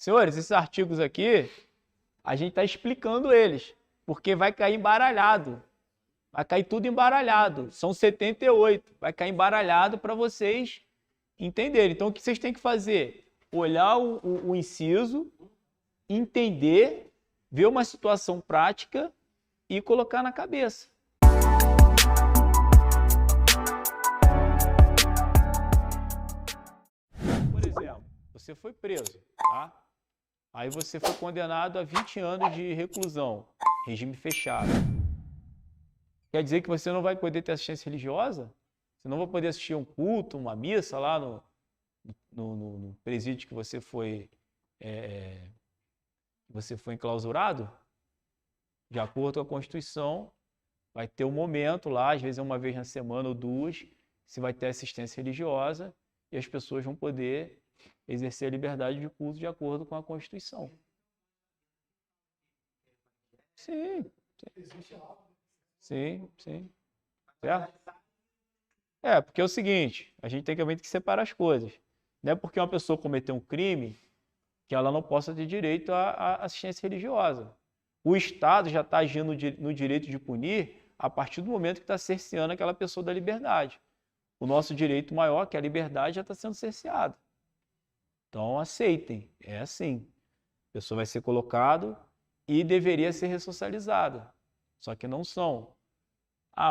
Senhores, esses artigos aqui, a gente está explicando eles, porque vai cair embaralhado. Vai cair tudo embaralhado. São 78. Vai cair embaralhado para vocês entenderem. Então, o que vocês têm que fazer? Olhar o inciso, entender, ver uma situação prática e colocar na cabeça. Por exemplo, você foi preso, tá? Aí você foi condenado a 20 anos de reclusão, regime fechado. Quer dizer que você não vai poder ter assistência religiosa? Você não vai poder assistir um culto, uma missa lá no presídio que você foi enclausurado? De acordo com a Constituição, vai ter um momento lá, às vezes é uma vez na semana ou duas, você vai ter assistência religiosa e as pessoas vão poder exercer a liberdade de culto de acordo com a Constituição. Sim. Sim. Certo? Porque é o seguinte, a gente tem que separar as coisas. Não é porque uma pessoa cometeu um crime que ela não possa ter direito à assistência religiosa. O Estado já está agindo no direito de punir a partir do momento que está cerceando aquela pessoa da liberdade. O nosso direito maior, que é a liberdade, já está sendo cerceado. Então, aceitem. É assim. A pessoa vai ser colocada e deveria ser ressocializada. Só que não são.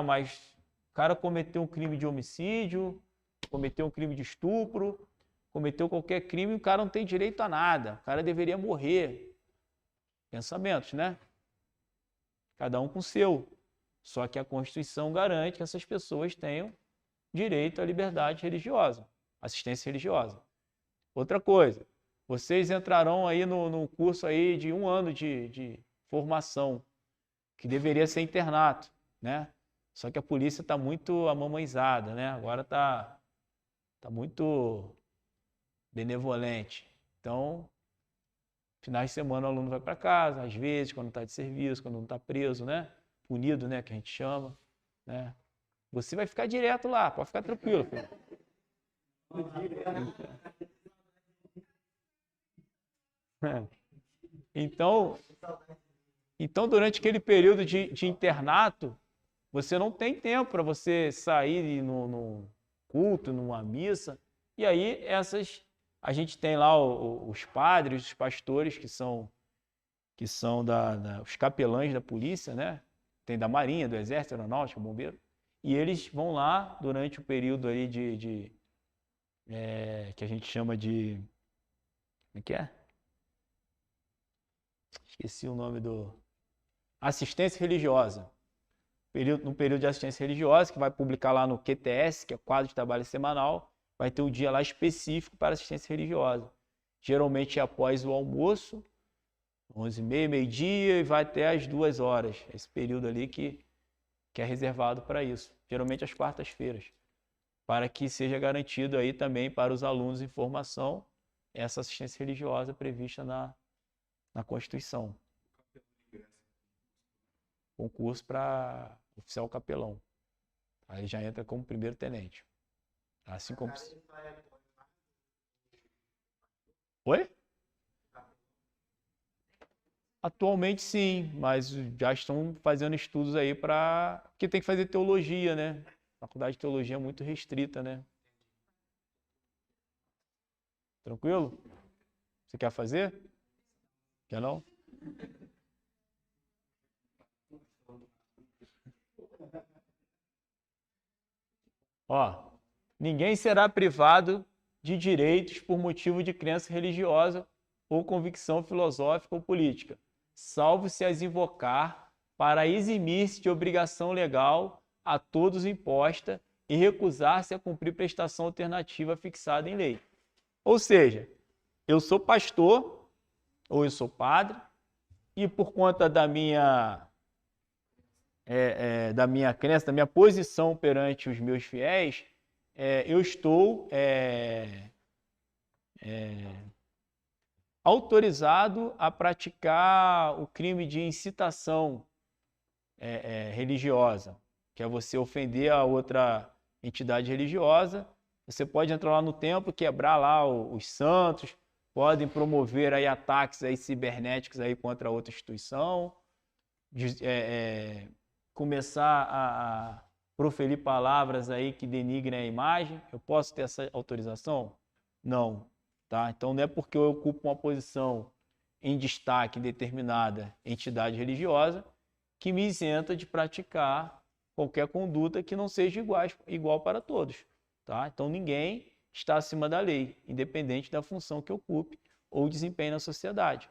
Mas o cara cometeu um crime de homicídio, cometeu um crime de estupro, cometeu qualquer crime, o cara não tem direito a nada. O cara deveria morrer. Pensamentos, né? Cada um com o seu. Só que a Constituição garante que essas pessoas tenham direito à liberdade religiosa, assistência religiosa. Outra coisa, vocês entrarão aí no curso aí de 1 ano de formação, que deveria ser internato, né? Só que a polícia está muito amamãezada, né? Agora está muito benevolente. Então, finais de semana o aluno vai para casa, às vezes, quando está de serviço, quando não está preso, né? Punido, né? Que a gente chama, né? Você vai ficar direto lá, pode ficar tranquilo, filho. Então, durante aquele período de internato, você não tem tempo para você sair no culto, numa missa. E aí, a gente tem lá os padres, os pastores, que são os capelães da polícia, né? Tem da Marinha, do Exército, Aeronáutica, Bombeiro. E eles vão lá durante o período ali que a gente chama de... Como é que é? Esqueci o nome do... Assistência religiosa. No período de assistência religiosa, que vai publicar lá no QTS, que é Quadro de Trabalho Semanal, vai ter um dia lá específico para assistência religiosa. Geralmente é após o almoço, 11h30, meio-dia, e vai até às 2 horas. Esse período ali que é reservado para isso. Geralmente às quartas-feiras. Para que seja garantido aí também para os alunos em formação essa assistência religiosa prevista na Constituição. Concurso para oficial capelão. Aí já entra como primeiro tenente. Assim como... Oi? Atualmente sim, mas já estão fazendo estudos aí para... Porque tem que fazer teologia, né? A faculdade de teologia é muito restrita, né? Tranquilo? Você quer fazer? Quer não? Ninguém será privado de direitos por motivo de crença religiosa ou convicção filosófica ou política, salvo se as invocar para eximir-se de obrigação legal a todos imposta e recusar-se a cumprir prestação alternativa fixada em lei. Ou seja, eu sou pastor ou eu sou padre e por conta da minha crença, da minha posição perante os meus fiéis, eu estou autorizado a praticar o crime de incitação religiosa, que é você ofender a outra entidade religiosa. Você pode entrar lá no templo, quebrar lá os santos, podem promover aí ataques aí cibernéticos aí contra outra instituição, começar a proferir palavras aí que denigrem a imagem. Eu posso ter essa autorização? Não, tá? Então não é porque eu ocupo uma posição em destaque em determinada entidade religiosa que me isenta de praticar qualquer conduta que não seja igual para todos, tá? Então ninguém está acima da lei, independente da função que ocupe ou desempenhe na sociedade,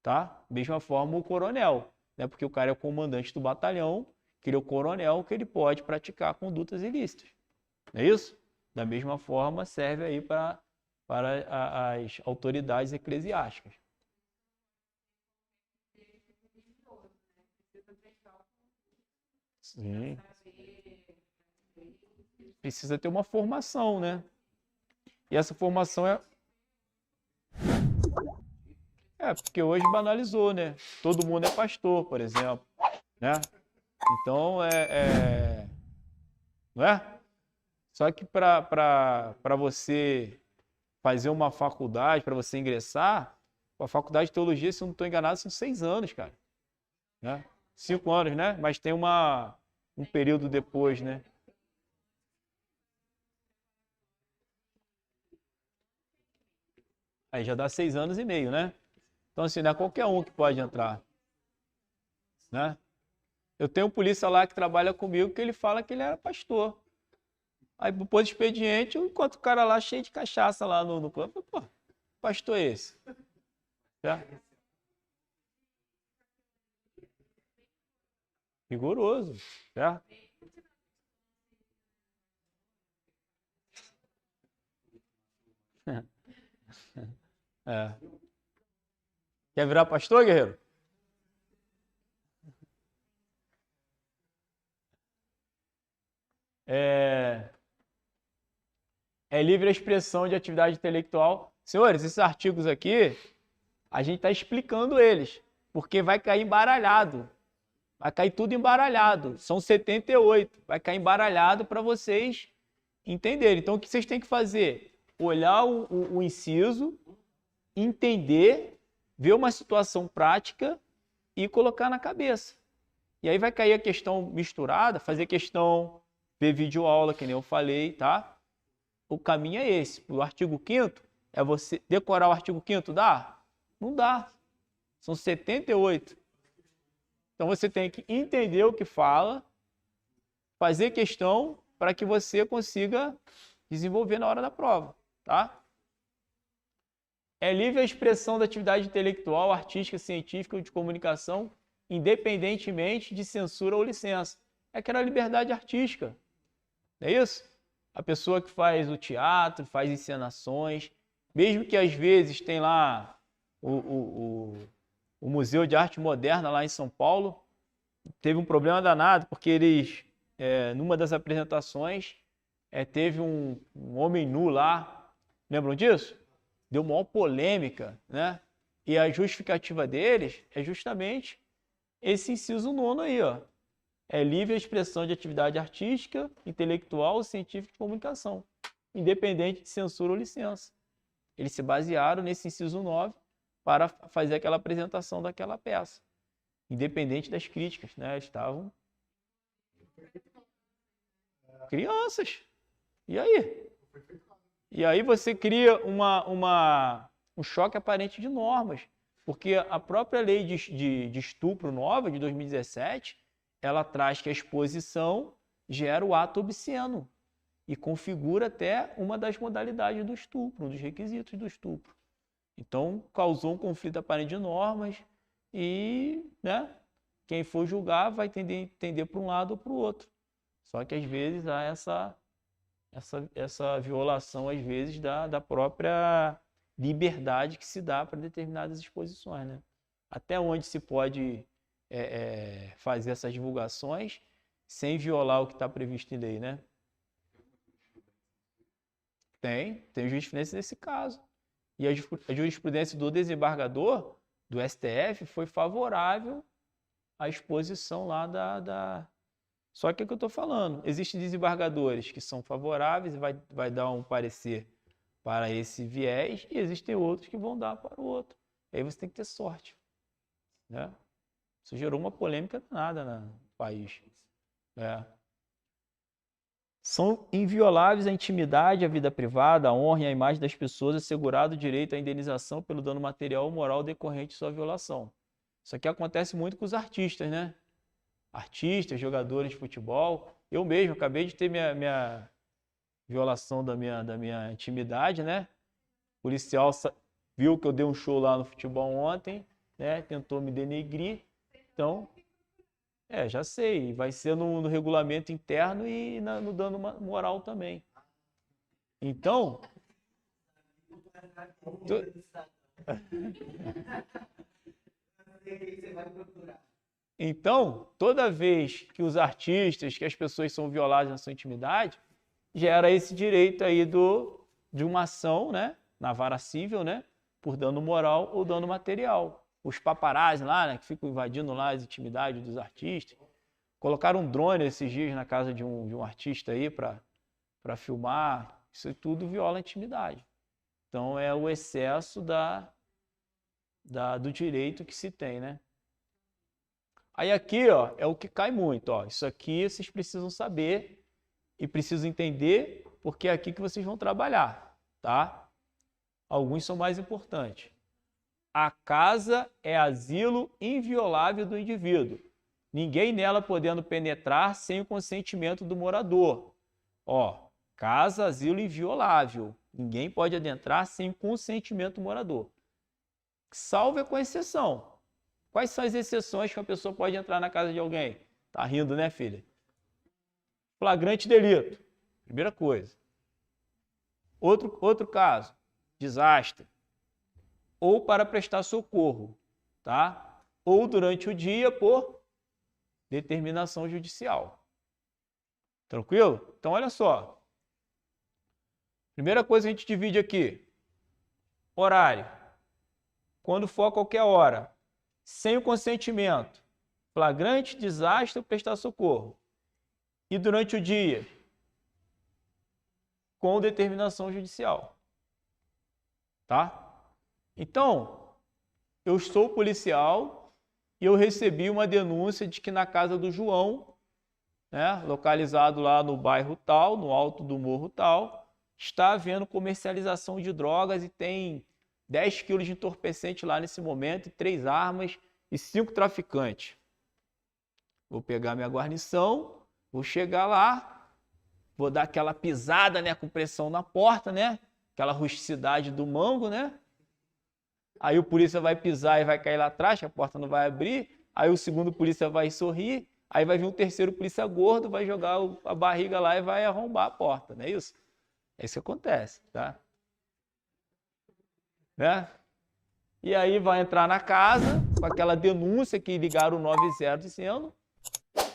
tá? Mesma forma o coronel, né? Porque o cara é o comandante do batalhão, que ele é o coronel, que ele pode praticar condutas ilícitas, não é isso? Da mesma forma serve aí para as autoridades eclesiásticas. Sim. Precisa ter uma formação, né? E essa formação porque hoje banalizou, né? Todo mundo é pastor, por exemplo, né? Então não é? Só que para você fazer uma faculdade, para você ingressar, a faculdade de teologia, se eu não estou enganado, são 6 anos, cara, né? 5 anos, né? Mas tem um período depois, né? Aí já dá 6 anos e meio, né? Então, assim, não é qualquer um que pode entrar, né? Eu tenho um polícia lá que trabalha comigo que ele fala que ele era pastor. Aí, depois do expediente, eu encontro o cara lá cheio de cachaça lá no campo. Pô, pastor é esse? Já? Rigoroso, certo? É. Quer virar pastor, guerreiro? É livre a expressão de atividade intelectual. Senhores, esses artigos aqui, a gente está explicando eles, porque vai cair embaralhado. Vai cair tudo embaralhado. São 78. Vai cair embaralhado para vocês entenderem. Então, o que vocês têm que fazer? Olhar o inciso, entender, ver uma situação prática e colocar na cabeça. E aí vai cair a questão misturada, fazer questão, ver videoaula, que nem eu falei, tá? O caminho é esse. O artigo 5º é você decorar o artigo 5º, dá? Não dá. São 78. Então você tem que entender o que fala, fazer questão para que você consiga desenvolver na hora da prova, tá? É livre a expressão da atividade intelectual, artística, científica ou de comunicação, independentemente de censura ou licença. É aquela liberdade artística, não é isso? A pessoa que faz o teatro, faz encenações, mesmo que às vezes tem lá o Museu de Arte Moderna lá em São Paulo, teve um problema danado, porque eles, numa das apresentações, teve um homem nu lá, lembram disso? Deu maior polêmica, né? E a justificativa deles é justamente esse inciso 9 aí, ó. É livre a expressão de atividade artística, intelectual, científica e de comunicação, independente de censura ou licença. Eles se basearam nesse inciso 9 para fazer aquela apresentação daquela peça, independente das críticas, né? Eles estavam crianças. E aí? E aí você cria um choque aparente de normas, porque a própria lei de estupro nova, de 2017, ela traz que a exposição gera o ato obsceno e configura até uma das modalidades do estupro, um dos requisitos do estupro. Então, causou um conflito aparente de normas e, né, quem for julgar vai entender para um lado ou para o outro. Só que às vezes há essa violação, às vezes, da própria liberdade que se dá para determinadas exposições, né? Até onde se pode fazer essas divulgações sem violar o que está previsto em lei, né? Tem jurisprudência nesse caso. E a jurisprudência do desembargador, do STF, foi favorável à exposição lá Só que é o que eu estou falando, existem desembargadores que são favoráveis e vai dar um parecer para esse viés e existem outros que vão dar para o outro. Aí você tem que ter sorte, né? Isso gerou uma polêmica danada no país. São invioláveis a intimidade, a vida privada, a honra e a imagem das pessoas, assegurado o direito à indenização pelo dano material ou moral decorrente de sua violação. Isso aqui acontece muito com os artistas, né? Artistas, jogadores de futebol. Eu mesmo acabei de ter minha violação da minha intimidade, né? O policial viu que eu dei um show lá no futebol ontem, né? Tentou me denegrir. Então, já sei. Vai ser no regulamento interno e no dano moral também. Então... Então, toda vez que os artistas, que as pessoas são violadas na sua intimidade, gera esse direito aí de uma ação, né, na vara civil, né, por dano moral ou dano material. Os paparazzi lá, né, que ficam invadindo lá as intimidades dos artistas, colocaram um drone esses dias na casa de um artista aí para filmar. Isso tudo viola a intimidade. Então, é o excesso do direito que se tem, né? Aí aqui, ó, é o que cai muito, ó. Isso aqui vocês precisam saber e precisam entender, porque é aqui que vocês vão trabalhar, tá? Alguns são mais importantes. A casa é asilo inviolável do indivíduo. Ninguém nela podendo penetrar sem o consentimento do morador. Ó, casa, asilo inviolável. Ninguém pode adentrar sem o consentimento do morador. Salvo com exceção. Quais são as exceções que uma pessoa pode entrar na casa de alguém? Tá rindo, né, filha? Flagrante delito. Primeira coisa. Outro caso. Desastre. Ou para prestar socorro, tá? Ou durante o dia por determinação judicial. Tranquilo? Então, olha só. Primeira coisa que a gente divide aqui. Horário. Quando for a qualquer hora. Sem o consentimento, flagrante, desastre ou prestar socorro. E durante o dia, com determinação judicial. Tá? Então, eu sou policial e eu recebi uma denúncia de que na casa do João, né, localizado lá no bairro tal, no alto do morro tal, está havendo comercialização de drogas e tem 10 quilos de entorpecente lá nesse momento, 3 armas e 5 traficantes. Vou pegar minha guarnição, vou chegar lá, vou dar aquela pisada, né, com pressão na porta, né? Aquela rusticidade do mango, né? Aí o polícia vai pisar e vai cair lá atrás, que a porta não vai abrir. Aí o segundo polícia vai sorrir. Aí vai vir um terceiro polícia gordo, vai jogar a barriga lá e vai arrombar a porta, não é isso? É isso que acontece, tá? Né? E aí vai entrar na casa com aquela denúncia que ligaram o 90 dizendo,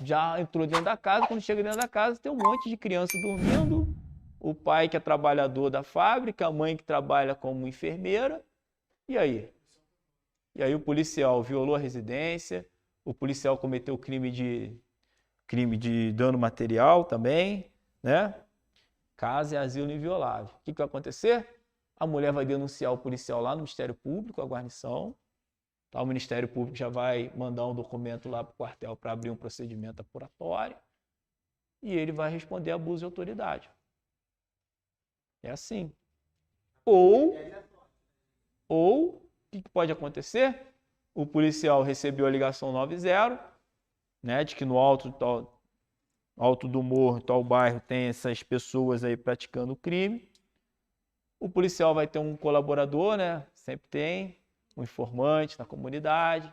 já entrou dentro da casa, quando chega dentro da casa tem um monte de criança dormindo, o pai que é trabalhador da fábrica, a mãe que trabalha como enfermeira, e aí? E aí o policial violou a residência, o policial cometeu crime de dano material também, né? Casa é asilo inviolável. O que vai acontecer? A mulher vai denunciar o policial lá no Ministério Público, a guarnição. Tá? O Ministério Público já vai mandar um documento lá para o quartel para abrir um procedimento apuratório. E ele vai responder abuso de autoridade. É assim. Ou o que pode acontecer? O policial recebeu a ligação 90, né, de que no alto do morro, tal bairro, tem essas pessoas aí praticando crime. O policial vai ter um colaborador, né? Sempre tem, um informante na comunidade.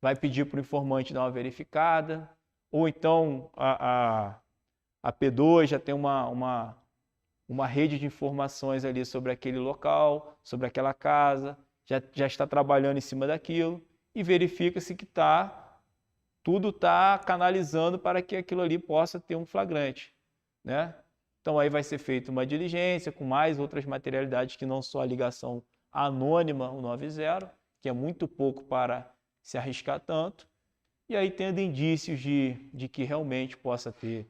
Vai pedir para o informante dar uma verificada. Ou então a P2 já tem uma rede de informações ali sobre aquele local, sobre aquela casa, já está trabalhando em cima daquilo e verifica-se que tudo está canalizando para que aquilo ali possa ter um flagrante, né? Então aí vai ser feita uma diligência com mais outras materialidades que não só a ligação anônima, o 90, que é muito pouco para se arriscar tanto, e aí tendo indícios de que realmente possa ter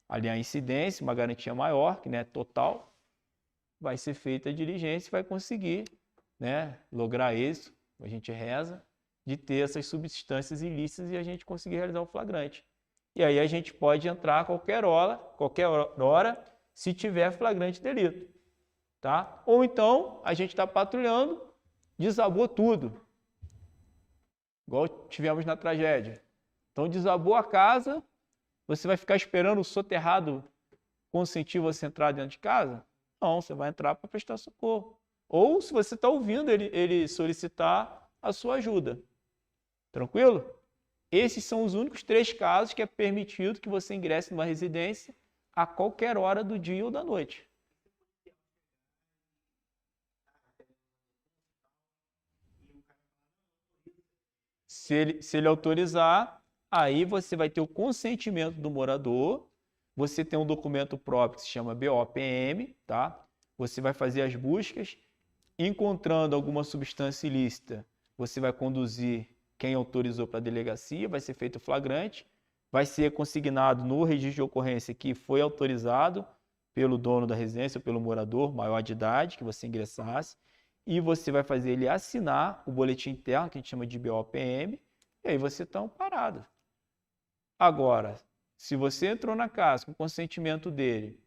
ali a incidência, uma garantia maior, que não é total, vai ser feita a diligência e vai conseguir, né, lograr êxito, a gente reza, de ter essas substâncias ilícitas e a gente conseguir realizar o flagrante. E aí a gente pode entrar a qualquer hora, se tiver flagrante delito, tá? Ou então a gente está patrulhando, desabou tudo, igual tivemos na tragédia. Então desabou a casa, você vai ficar esperando o soterrado consentir você entrar dentro de casa? Não, você vai entrar para prestar socorro. Ou se você está ouvindo ele solicitar a sua ajuda. Tranquilo? Esses são os únicos 3 casos que é permitido que você ingresse numa residência a qualquer hora do dia ou da noite. Se ele autorizar, aí você vai ter o consentimento do morador, você tem um documento próprio que se chama BOPM, tá? Você vai fazer as buscas, encontrando alguma substância ilícita, você vai conduzir quem autorizou para a delegacia, vai ser feito o flagrante, vai ser consignado no registro de ocorrência que foi autorizado pelo dono da residência, ou pelo morador maior de idade, que você ingressasse, e você vai fazer ele assinar o boletim interno, que a gente chama de BOPM, e aí você está amparado. Agora, se você entrou na casa com o consentimento dele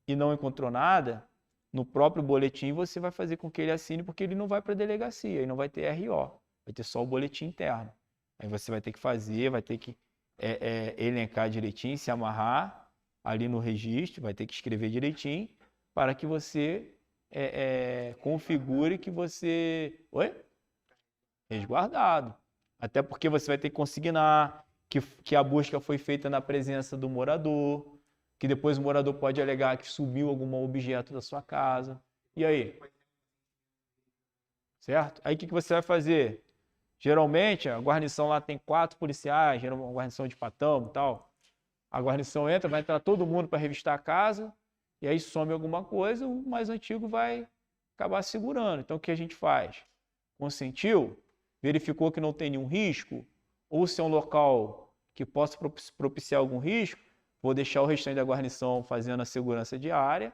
e não encontrou nada, no próprio boletim você vai fazer com que ele assine, porque ele não vai para a delegacia, e não vai ter RO, vai ter só o boletim interno. Aí você vai ter que fazer, vai ter que elencar direitinho, se amarrar ali no registro, vai ter que escrever direitinho, para que você configure que você... Oi? Resguardado. Até porque você vai ter que consignar que a busca foi feita na presença do morador, que depois o morador pode alegar que sumiu algum objeto da sua casa. E aí? Certo? Aí o que você vai fazer? Geralmente, a guarnição lá tem 4 policiais, geralmente uma guarnição de Patamo e tal. A guarnição entra, vai entrar todo mundo para revistar a casa, e aí some alguma coisa, o mais antigo vai acabar segurando. Então, o que a gente faz? Consentiu, verificou que não tem nenhum risco, ou se é um local que possa propiciar algum risco, vou deixar o restante da guarnição fazendo a segurança diária,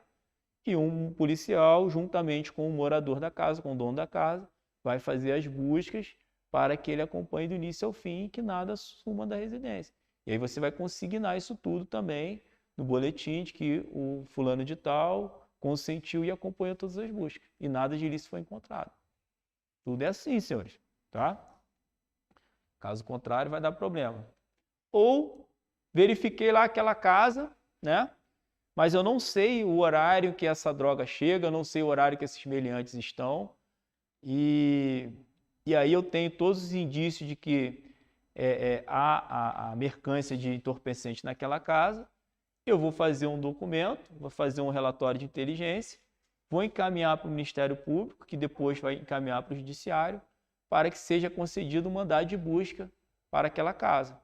e um policial, juntamente com o morador da casa, com o dono da casa, vai fazer as buscas para que ele acompanhe do início ao fim e que nada suma da residência. E aí você vai consignar isso tudo também no boletim de que o fulano de tal consentiu e acompanhou todas as buscas. E nada de ilícito foi encontrado. Tudo é assim, senhores, tá? Caso contrário, vai dar problema. Ou verifiquei lá aquela casa, né? Mas eu não sei o horário que essa droga chega, eu não sei o horário que esses meliantes estão. E aí eu tenho todos os indícios de que há a mercância de entorpecente naquela casa. Eu vou fazer um documento, vou fazer um relatório de inteligência, vou encaminhar para o Ministério Público, que depois vai encaminhar para o Judiciário, para que seja concedido um mandado de busca para aquela casa.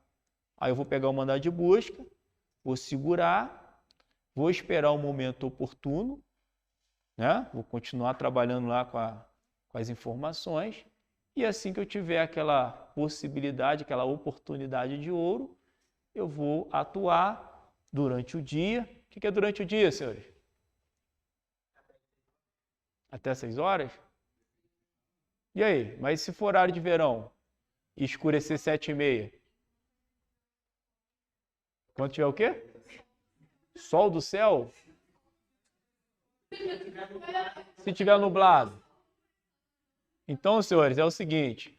Aí eu vou pegar o mandado de busca, vou segurar, vou esperar o momento oportuno, né? Vou continuar trabalhando lá com as informações, e assim que eu tiver aquela possibilidade, aquela oportunidade de ouro, eu vou atuar durante o dia. O que é durante o dia, senhores? Até 6 horas? E aí? Mas se for horário de verão e escurecer 7h30? Quando tiver o quê? Sol do céu? Se tiver nublado? Então, senhores, é o seguinte,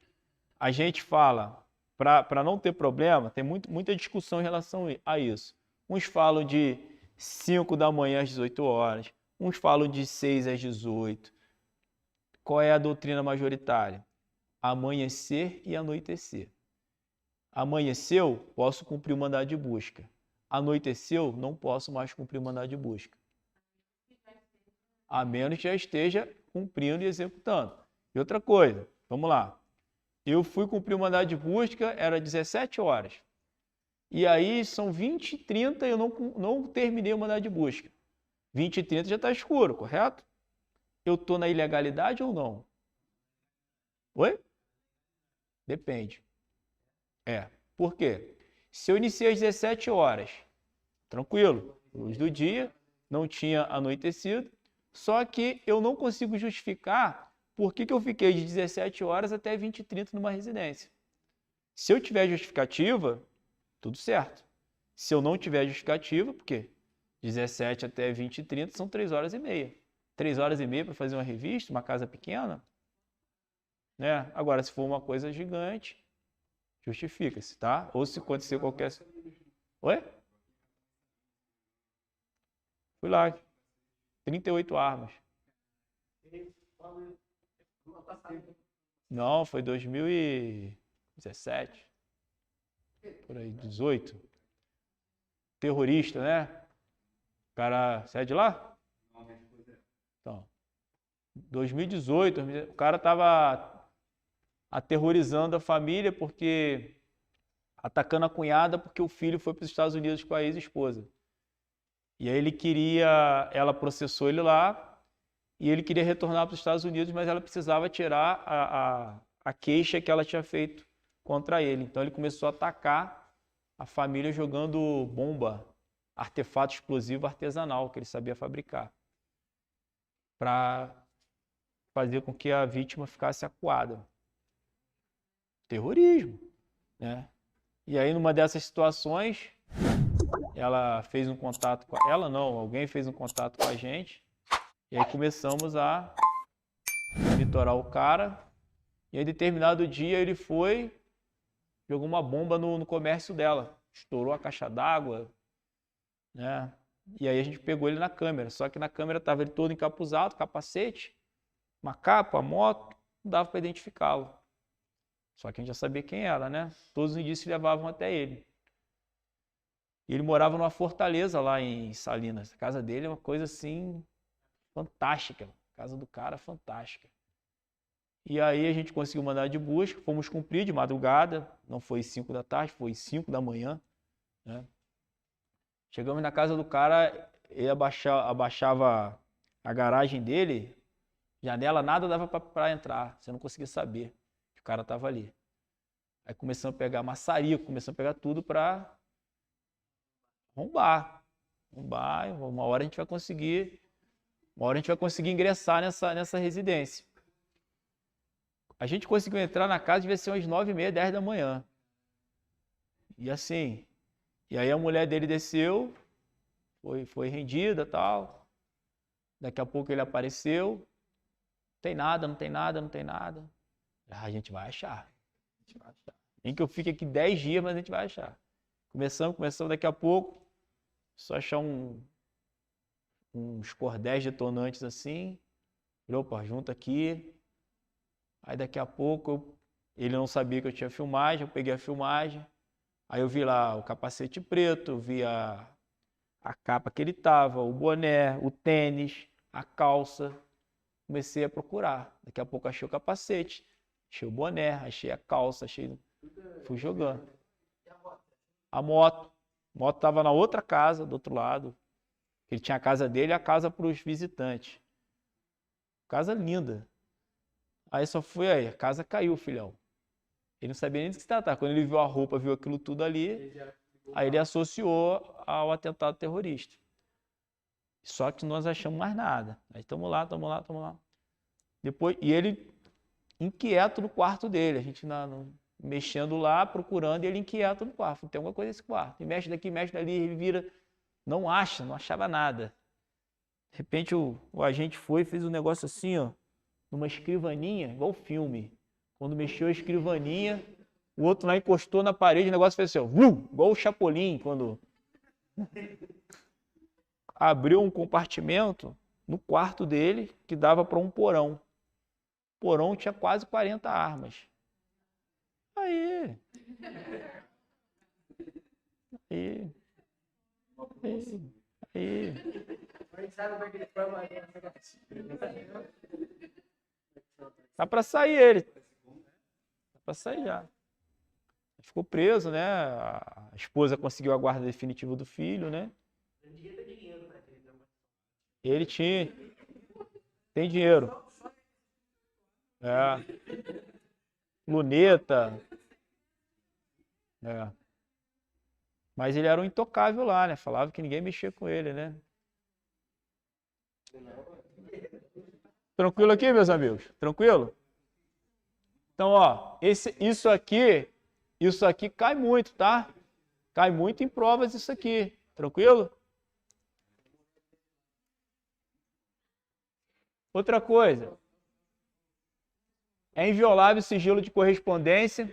a gente fala, para não ter problema, tem muita discussão em relação a isso. Uns falam de 5 da manhã às 18 horas, uns falam de 6 às 18. Qual é a doutrina majoritária? Amanhecer e anoitecer. Amanheceu, posso cumprir o mandado de busca. Anoiteceu, não posso mais cumprir o mandado de busca. A menos que já esteja cumprindo e executando. E outra coisa, vamos lá. Eu fui cumprir o mandado de busca, era 17 horas. E aí são 20h30 e eu não terminei o mandado de busca. 20h30 já está escuro, correto? Eu estou na ilegalidade ou não? Oi? Depende. Por quê? Se eu iniciei às 17 horas, tranquilo, luz do dia, não tinha anoitecido, Só que eu não consigo justificar por que eu fiquei de 17 horas até 20h30 numa residência. Se eu tiver justificativa, tudo certo. Se eu não tiver justificativa, porque 17 até 20h30 são 3 horas e meia. 3 horas e meia para fazer uma revista, uma casa pequena, né? Agora, se for uma coisa gigante, justifica-se, tá? Ou se acontecer qualquer... Oi? Fui lá. 38 armas. Não, foi 2017. Por aí, 18. Terrorista, né? O cara... Você é de lá? Então, 2018, o cara tava aterrorizando a família porque... atacando a cunhada porque o filho foi para os Estados Unidos com a ex-esposa. E aí ele queria... Ela processou ele lá e ele queria retornar para os Estados Unidos, mas ela precisava tirar a queixa que ela tinha feito contra ele. Então ele começou a atacar a família jogando bomba, artefato explosivo artesanal que ele sabia fabricar, para fazer com que a vítima ficasse acuada. Terrorismo, né? E aí numa dessas situações, ela fez um contato com ela, não, alguém fez um contato com a gente, e aí começamos a monitorar o cara. E aí determinado dia ele foi, jogou uma bomba no comércio dela, estourou a caixa d'água, né? E aí a gente pegou ele na câmera, só que na câmera estava ele todo encapuzado, capacete, uma capa, moto, não dava para identificá-lo. Só que a gente já sabia quem era, né? Todos os indícios levavam até ele. E ele morava numa fortaleza lá em Salinas. A casa dele é uma coisa assim fantástica. A casa do cara fantástica. E aí a gente conseguiu mandar de busca, fomos cumprir de madrugada, não foi 5 da tarde, foi 5 da manhã, né? Chegamos na casa do cara, ele abaixava a garagem dele, janela, nada dava para entrar, você não conseguia saber que o cara estava ali. Aí começamos a pegar maçarico, começamos a pegar tudo para arrombar. Uma hora a gente vai conseguir ingressar nessa residência. A gente conseguiu entrar na casa, devia ser umas 9h30, 10 da manhã. E assim, e aí a mulher dele desceu, foi rendida e tal. Daqui a pouco ele apareceu. Não tem nada, não tem nada, não tem nada. A gente vai achar. Nem que eu fique aqui 10 dias, mas a gente vai achar. Começamos daqui a pouco. Só achar uns cordéis detonantes assim. Opa, junta aqui. Aí daqui a pouco, ele não sabia que eu tinha filmagem, eu peguei a filmagem. Aí eu vi lá o capacete preto, vi a capa que ele tava, o boné, o tênis, a calça. Comecei a procurar. Daqui a pouco achei o capacete, achei o boné, achei a calça, fui jogando. A moto estava na outra casa, do outro lado. Ele tinha a casa dele e a casa para os visitantes. Casa linda. Aí só foi aí, a casa caiu, filhão. Ele não sabia nem do que se tratava. Quando ele viu a roupa, viu aquilo tudo ali, aí ele associou ao atentado terrorista. Só que nós achamos mais nada. Aí estamos lá. Depois, e ele inquieto no quarto dele. A gente mexendo lá, procurando, e ele inquieto no quarto. Tem alguma coisa nesse quarto. E mexe daqui, mexe dali, ele vira. Não achava nada. De repente o agente foi e fez um negócio assim, ó, numa escrivaninha, igual filme. Quando mexeu a escrivaninha, o outro lá encostou na parede, o negócio fez assim, ó, igual o Chapolin, quando abriu um compartimento no quarto dele que dava para um porão. O porão tinha quase 40 armas. Aí. Tá para sair ele. Tá para sair já. Ficou preso, né? A esposa conseguiu a guarda definitiva do filho, né? Ele tem dinheiro. É. Luneta. É. Mas ele era um intocável lá, né? Falava que ninguém mexia com ele, né? Tranquilo aqui, meus amigos? Tranquilo? Então, ó, isso aqui cai muito, tá? Cai muito em provas isso aqui. Tranquilo? Outra coisa. É inviolável o sigilo de correspondência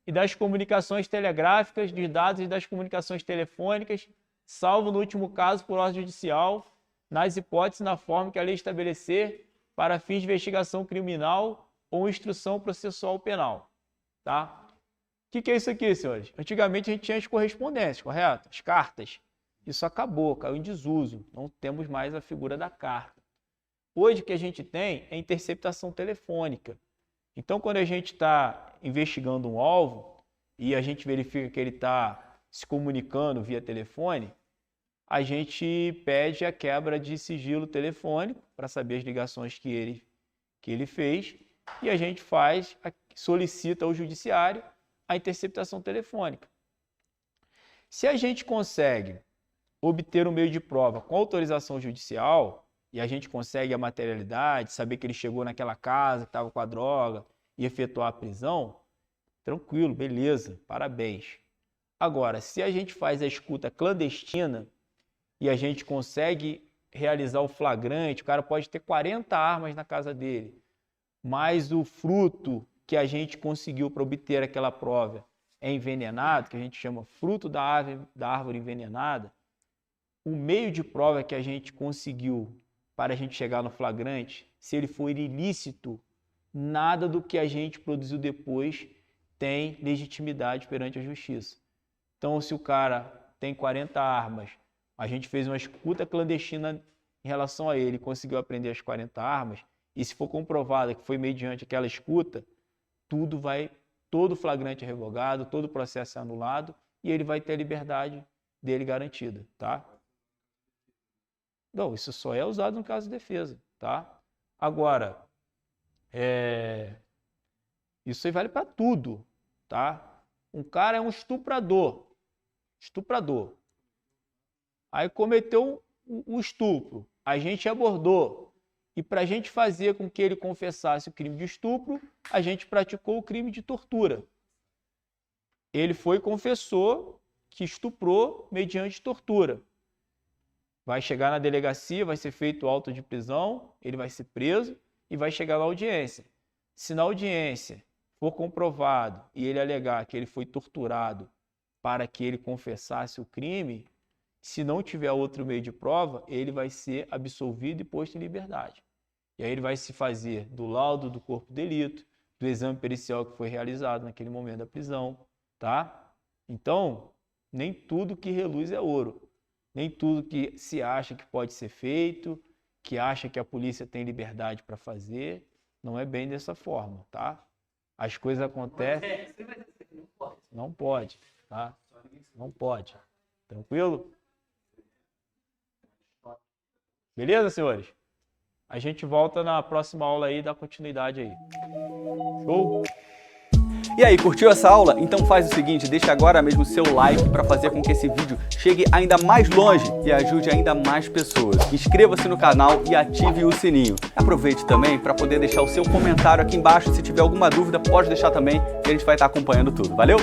e das comunicações telegráficas, dos dados e das comunicações telefônicas, salvo no último caso por ordem judicial, nas hipóteses e na forma que a lei estabelecer para fins de investigação criminal ou instrução processual penal. Tá? O que é isso aqui, senhores? Antigamente a gente tinha as correspondências, correto? As cartas. Isso acabou, caiu em desuso. Não temos mais a figura da carta. Hoje o que a gente tem é interceptação telefônica. Então, quando a gente está investigando um alvo e a gente verifica que ele está se comunicando via telefone, a gente pede a quebra de sigilo telefônico para saber as ligações que ele fez e a gente solicita ao judiciário a interceptação telefônica. Se a gente consegue obter um meio de prova com autorização judicial, e a gente consegue a materialidade, saber que ele chegou naquela casa, que estava com a droga, e efetuar a prisão, tranquilo, beleza, parabéns. Agora, se a gente faz a escuta clandestina e a gente consegue realizar o flagrante, o cara pode ter 40 armas na casa dele, mas o fruto que a gente conseguiu para obter aquela prova é envenenado, que a gente chama fruto da árvore envenenada, o meio de prova que a gente conseguiu para a gente chegar no flagrante, se ele for ilícito, nada do que a gente produziu depois tem legitimidade perante a justiça. Então, se o cara tem 40 armas, a gente fez uma escuta clandestina em relação a ele, conseguiu apreender as 40 armas, e se for comprovado que foi mediante aquela escuta, todo flagrante é revogado, todo processo é anulado e ele vai ter a liberdade dele garantida, tá? Não, isso só é usado no caso de defesa, tá? Agora, isso aí vale para tudo, tá? Um cara é um estuprador, aí cometeu um estupro, a gente abordou, e para a gente fazer com que ele confessasse o crime de estupro, a gente praticou o crime de tortura. Ele foi e confessou que estuprou mediante tortura. Vai chegar na delegacia, vai ser feito auto de prisão, ele vai ser preso e vai chegar na audiência. Se na audiência for comprovado e ele alegar que ele foi torturado para que ele confessasse o crime, se não tiver outro meio de prova, ele vai ser absolvido e posto em liberdade. E aí ele vai se fazer do laudo do corpo de delito, do exame pericial que foi realizado naquele momento da prisão, tá? Então, nem tudo que reluz é ouro. Nem tudo que se acha que pode ser feito, que acha que a polícia tem liberdade para fazer, não é bem dessa forma, tá? As coisas acontecem... Não pode, tá? Não pode. Tranquilo? Beleza, senhores? A gente volta na próxima aula aí e dá continuidade aí. Show? E aí, curtiu essa aula? Então faz o seguinte, deixa agora mesmo o seu like para fazer com que esse vídeo chegue ainda mais longe e ajude ainda mais pessoas. Inscreva-se no canal e ative o sininho. Aproveite também para poder deixar o seu comentário aqui embaixo. Se tiver alguma dúvida, pode deixar também, que a gente vai estar acompanhando tudo. Valeu?